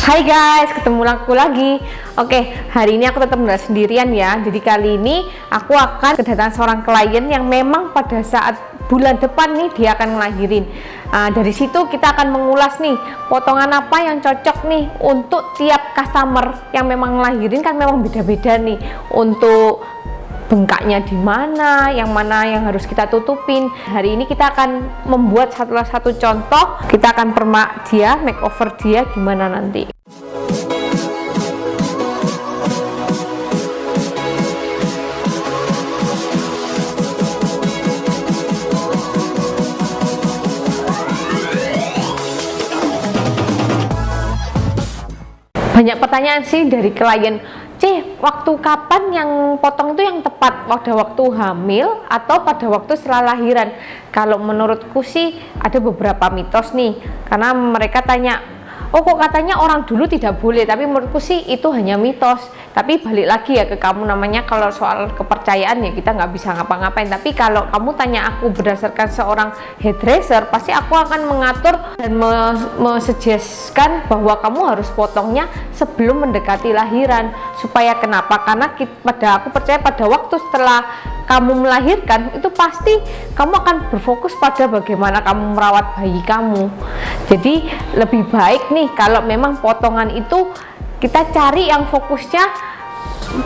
Hai guys, ketemu aku lagi. Oke, hari ini aku tetap nggak sendirian ya. Jadi kali ini aku akan kedatangan seorang klien yang memang pada saat bulan depan nih dia akan ngelahirin. Dari situ kita akan mengulas nih potongan apa yang cocok nih untuk tiap customer yang memang ngelahirin, kan memang beda-beda nih untuk bengkaknya di mana yang harus kita tutupin. Hari ini kita akan membuat satu contoh, kita akan permak dia, makeover dia gimana nanti. Banyak pertanyaan sih dari klien, waktu kapan yang potong itu yang tepat, pada waktu hamil atau pada waktu setelah lahiran? Kalau menurutku sih ada beberapa mitos nih, karena mereka tanya, oh kok katanya orang dulu tidak boleh, tapi menurutku sih itu hanya mitos. Tapi balik lagi ya ke kamu, namanya kalau soal kepercayaan ya kita nggak bisa ngapa-ngapain. Tapi kalau kamu tanya aku berdasarkan seorang hairdresser, pasti aku akan mengatur dan mensuggestkan bahwa kamu harus potongnya sebelum mendekati lahiran. Supaya kenapa? Karena aku percaya pada waktu setelah kamu melahirkan itu pasti kamu akan berfokus pada bagaimana kamu merawat bayi kamu. Jadi lebih baik nih kalau memang potongan itu kita cari yang fokusnya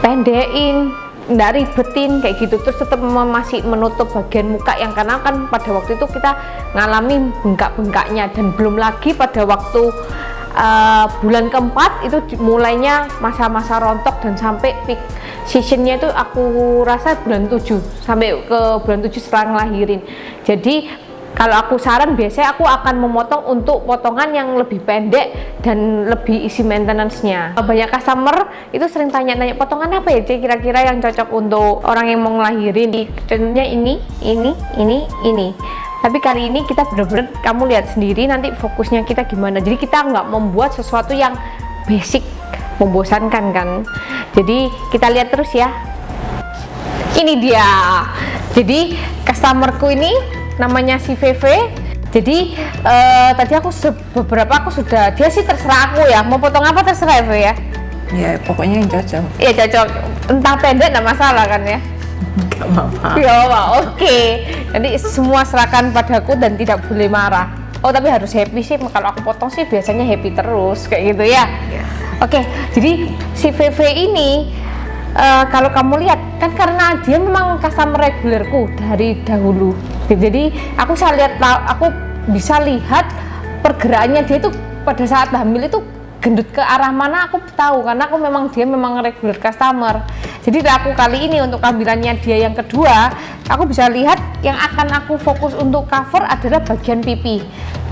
pendekin, nggak ribetin kayak gitu, terus tetap masih menutup bagian muka yang, karena kan pada waktu itu kita ngalami bengkak-bengkaknya, dan belum lagi pada waktu bulan keempat itu mulainya masa-masa rontok dan sampai peak seasonnya itu aku rasa bulan 7 sampai ke bulan 7 setelah ngelahirin. Jadi kalau aku saran biasanya aku akan memotong untuk potongan yang lebih pendek dan lebih isi maintenance-nya. Banyak customer itu sering tanya-tanya potongan apa ya kira-kira yang cocok untuk orang yang mau ngelahirin. Contohnya ini. Tapi kali ini kita bener-bener kamu lihat sendiri nanti fokusnya kita gimana. Jadi kita nggak membuat sesuatu yang basic, membosankan kan. Jadi kita lihat terus ya. Ini dia. Jadi customerku ini namanya si VV. Jadi tadi aku sudah, dia sih terserah aku ya, mau potong apa terserah VV ya. Ya pokoknya yang cocok. Iya cocok, entah pendek enggak masalah kan ya. Gak apa-apa. Ya oke. Jadi semua serahkan padaku dan tidak boleh marah. Oh tapi harus happy sih, kalau aku potong sih biasanya happy terus kayak gitu ya. Oke, jadi si VV ini kalau kamu lihat kan karena dia memang customer regulerku dari dahulu. Jadi aku bisa lihat pergerakannya dia itu pada saat hamil itu gendut ke arah mana aku tahu, karena dia memang regular customer. Jadi aku kali ini untuk kehamilannya dia yang kedua, aku bisa lihat yang akan aku fokus untuk cover adalah bagian pipi.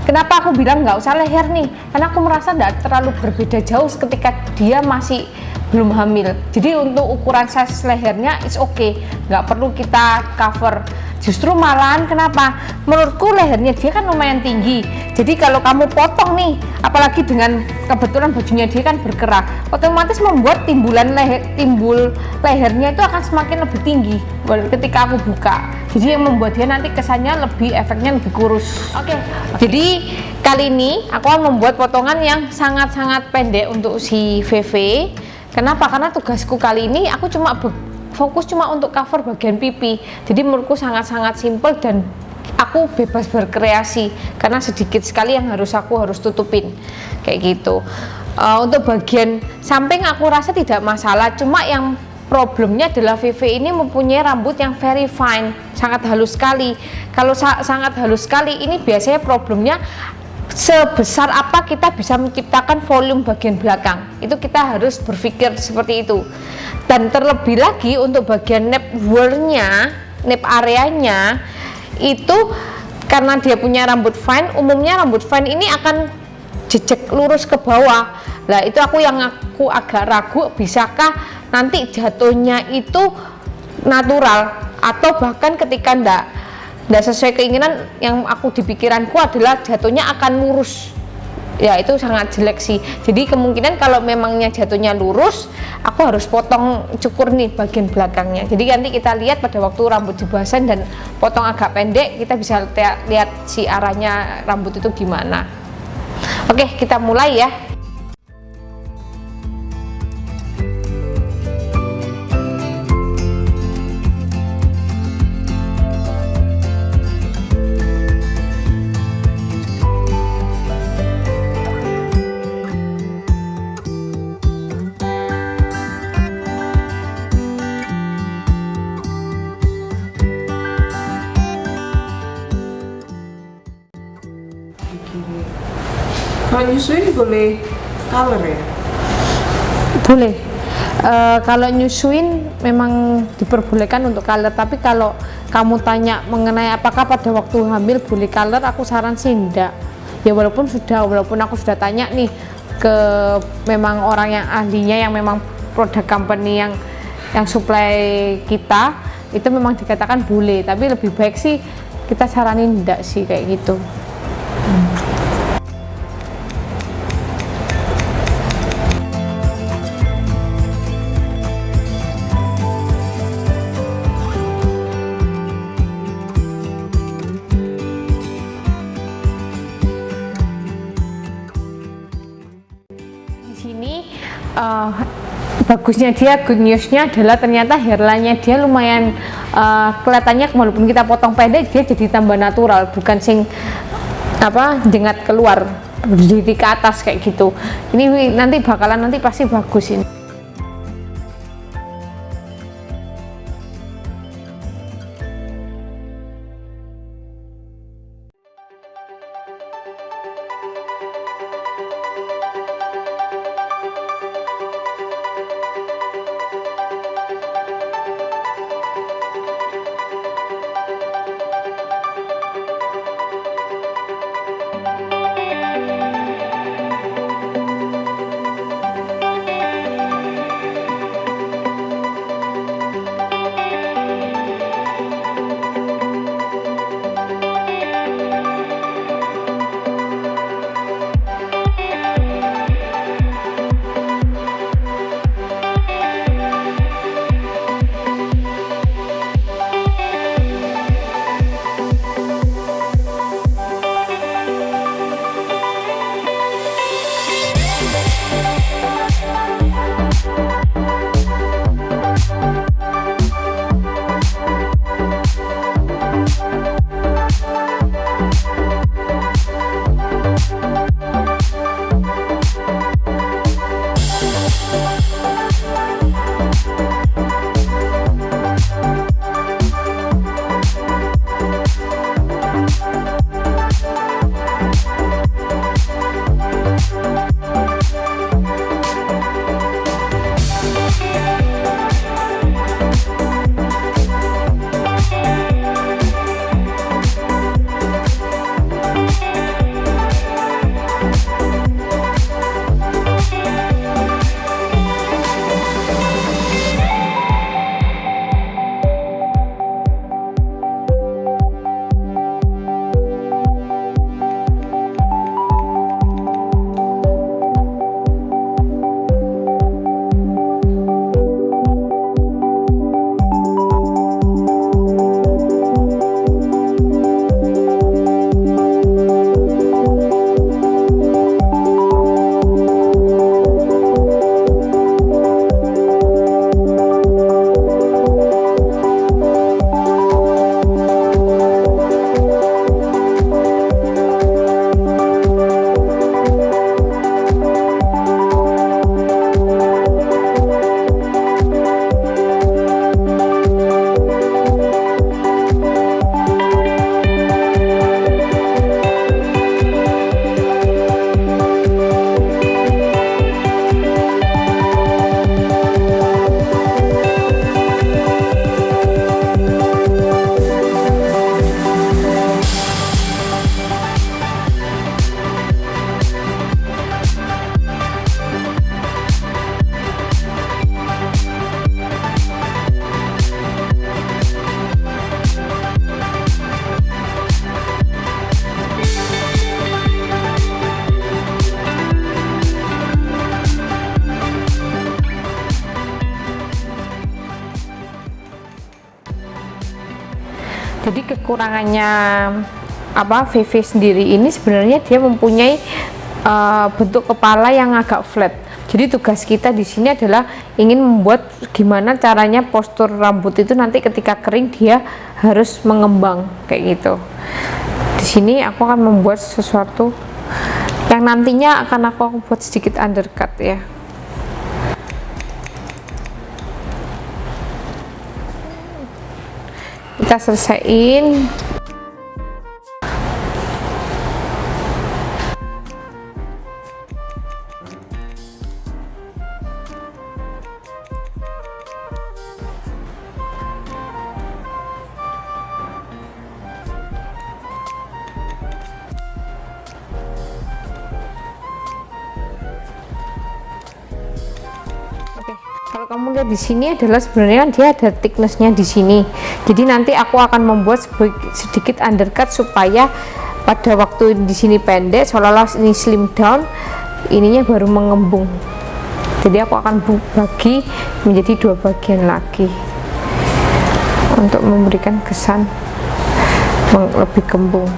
Kenapa aku bilang nggak usah leher nih? Karena aku merasa tidak terlalu berbeda jauh ketika dia masih belum hamil. Jadi untuk ukuran size lehernya is okay, nggak perlu kita cover. Justru malahan kenapa? Menurutku lehernya dia kan lumayan tinggi. Jadi kalau kamu potong nih, apalagi dengan kebetulan bajunya dia kan berkerah, otomatis membuat timbul lehernya itu akan semakin lebih tinggi ketika aku buka. Jadi yang membuat dia nanti kesannya efeknya lebih kurus. Oke. Jadi kali ini aku akan membuat potongan yang sangat-sangat pendek untuk si VV. Kenapa? Karena tugasku kali ini aku fokus untuk cover bagian pipi. Jadi menurutku sangat-sangat simple dan aku bebas berkreasi karena sedikit sekali yang aku harus tutupin kayak gitu. Untuk bagian samping aku rasa tidak masalah, cuma yang problemnya adalah VV ini mempunyai rambut yang very fine, sangat halus sekali. Kalau sangat halus sekali ini biasanya problemnya sebesar apa kita bisa menciptakan volume bagian belakang, itu kita harus berpikir seperti itu. Dan terlebih lagi untuk bagian nape areanya itu karena dia punya rambut fine, umumnya rambut fine ini akan jejak lurus ke bawah. Nah itu aku agak ragu, bisakah nanti jatuhnya itu natural atau bahkan ketika ndak sesuai keinginan yang aku di pikiranku adalah jatuhnya akan lurus. Ya itu sangat jelek sih. Jadi kemungkinan kalau memangnya jatuhnya lurus, aku harus cukur nih bagian belakangnya. Jadi nanti kita lihat pada waktu rambut dibahasan dan potong agak pendek, kita bisa lihat si arahnya rambut itu gimana. Oke, kita mulai ya. Kalau nyusuin boleh color ya? Boleh. Kalau nyusuin memang diperbolehkan untuk color, tapi kalau kamu tanya mengenai apakah pada waktu hamil boleh color, aku saran sih enggak. Ya walaupun aku sudah tanya nih ke memang orang yang ahlinya, yang memang produk company yang supply kita, itu memang dikatakan boleh, tapi lebih baik sih kita saranin enggak sih kayak gitu. Sini bagusnya dia, good newsnya adalah ternyata hairline-nya dia lumayan kelihatannya, walaupun kita potong pendek dia jadi tambah natural, bukan sing jengat keluar berdiri ke atas kayak gitu. Ini nanti pasti bagus ini. Jadi kekurangannya VV sendiri ini sebenarnya dia mempunyai bentuk kepala yang agak flat. Jadi tugas kita di sini adalah ingin membuat gimana caranya postur rambut itu nanti ketika kering dia harus mengembang kayak gitu. Di sini aku akan membuat sesuatu yang nantinya akan aku buat sedikit undercut ya. Kita selesaiin. Kalau kamu lihat di sini adalah sebenarnya kan dia ada thicknessnya di sini. Jadi nanti aku akan membuat sedikit undercut supaya pada waktu di sini pendek, seolah-olah ini slim down, ininya baru mengembung. Jadi aku akan bagi menjadi 2 bagian lagi untuk memberikan kesan lebih kembung.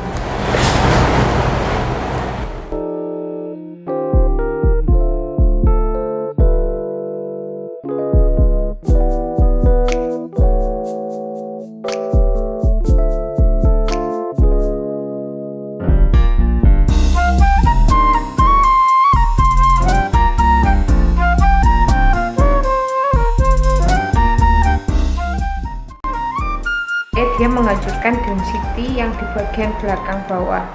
Dia menghancurkan density yang di bagian belakang bawah.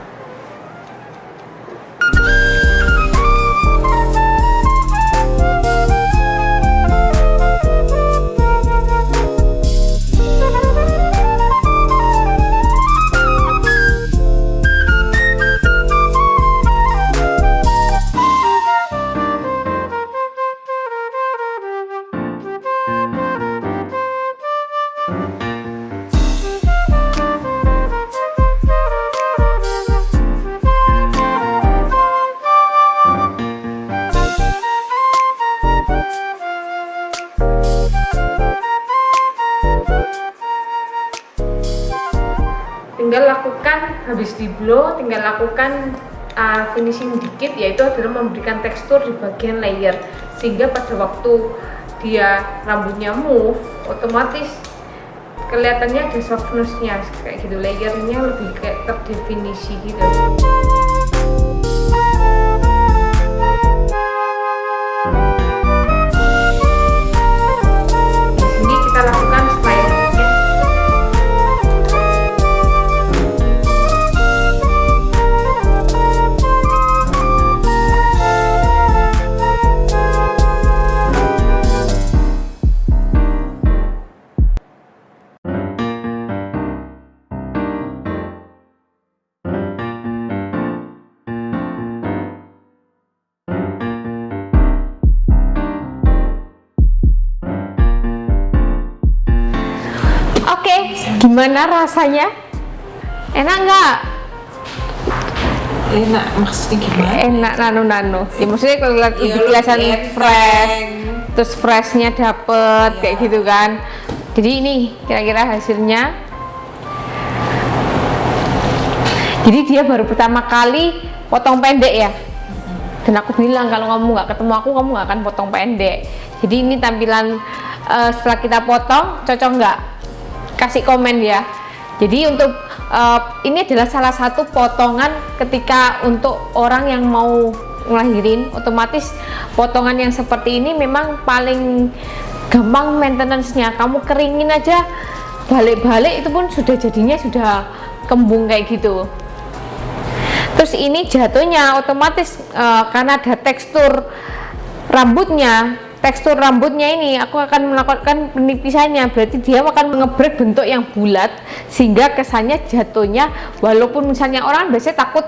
Tinggal lakukan habis di blow, tinggal lakukan finishing dikit, yaitu adalah memberikan tekstur di bagian layer, sehingga pada waktu dia rambutnya move otomatis kelihatannya ada softnessnya kayak gitu, layernya lebih kayak terdefinisi gitu. Di sini kita lakukan stylingnya. Gimana rasanya? Enak nggak? Enak, maksudnya gimana? Enak nano-nano. Ya maksudnya kalau lebih kelihatan fresh, terus freshnya dapet kayak gitu kan. Jadi ini kira-kira hasilnya. Jadi dia baru pertama kali potong pendek ya. Dan aku bilang kalau kamu nggak ketemu aku, kamu nggak akan potong pendek. Jadi ini tampilan setelah kita potong, cocok nggak? Kasih komen ya. Jadi untuk ini adalah salah satu potongan ketika untuk orang yang mau ngelahirin, otomatis potongan yang seperti ini memang paling gampang maintenance-nya. Kamu keringin aja, balik-balik itu pun sudah jadinya sudah kembung kayak gitu. Terus ini jatuhnya otomatis karena ada tekstur rambutnya ini aku akan melakukan penipisannya, berarti dia akan mengebreak bentuk yang bulat sehingga kesannya jatuhnya, walaupun misalnya orang biasanya takut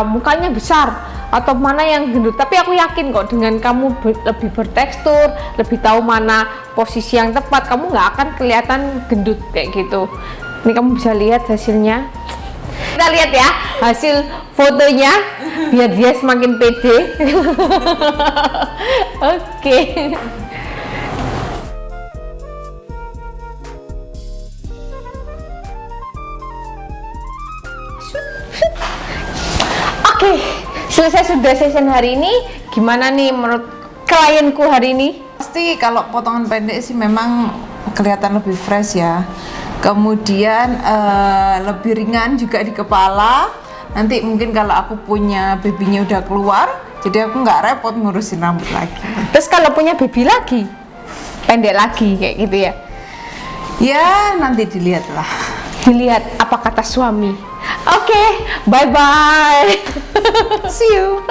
mukanya besar atau mana yang gendut, tapi aku yakin kok dengan kamu lebih bertekstur, lebih tahu mana posisi yang tepat, kamu nggak akan kelihatan gendut kayak gitu. Ini kamu bisa lihat hasilnya. Kita lihat ya hasil fotonya biar dia semakin pede. Oke. Oke, selesai sudah session hari ini. Gimana nih menurut klienku hari ini? Pasti kalau potongan pendek sih memang kelihatan lebih fresh ya. Kemudian lebih ringan juga di kepala. Nanti mungkin kalau aku punya babynya udah keluar, jadi aku nggak repot ngurusin rambut lagi. Terus kalau punya baby lagi, pendek lagi kayak gitu ya? Ya nanti dilihat lah. Dilihat apa kata suami. Oke, bye bye. See you.